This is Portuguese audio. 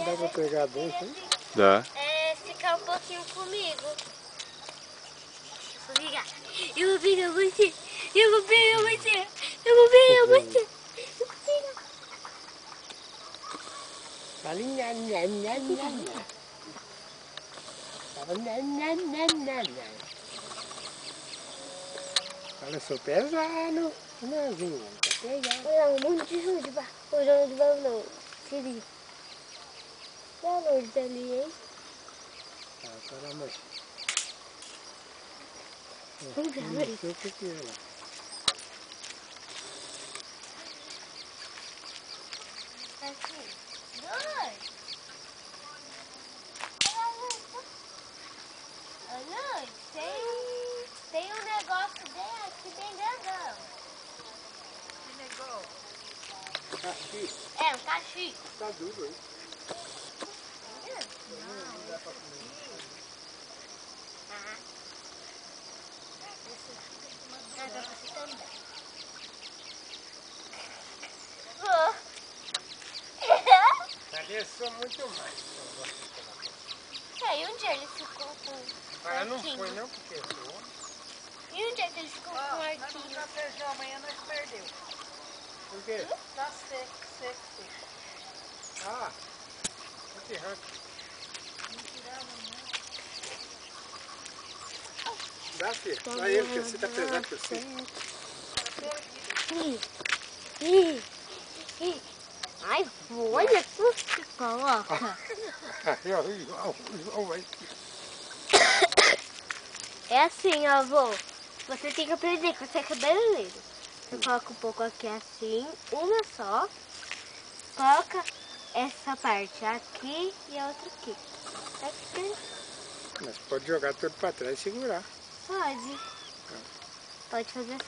Dá pra pegar bem, sim? Dá. Ficar um pouquinho comigo. Vou pegar. Eu vou pegar você. Eu vou pegar você. Eu vou pegar você. Eu vou pegar. Fala nha, nha, nha, nha, nha. Fala nha, nha, nha, nha, nha. Fala, eu sou pesado. Não, vinha, tá pesado. Olha, um monte de Jujuba. O Jujuba não. Siri. Dá a luz ali, hein? Ah, para mãe. Vamos ver a luz. Isso, o que é lá? Aqui. Luz. Olha, luz. Tem um negócio aqui bem grandão. Que negócio? Caxi. É, um caxi. Tá duro, hein? Não dá pra comer. Ah. Ah, pra você também. Ali eu sou muito mais. E onde ele ficou com Ah, não arquinho? foi não, porque eu sou homem. E onde é que ele ficou com Nós arquinho? vamos dar feijão, amanhã nós perdeu. Por quê? Tá seco, seco, seco. Ah, que ranco. Não tirava, não. Dá, filho. Dá ele, porque você tá pesado que eu sei. Ai, olha tudo que coloca. É assim, avô. Você tem que aprender que você é cabeleireiro. Você coloca um pouco aqui assim, uma só. Coloca essa parte aqui e a outra aqui. Aqui. Mas pode jogar tudo pra trás e segurar. Pode. Pode fazer assim.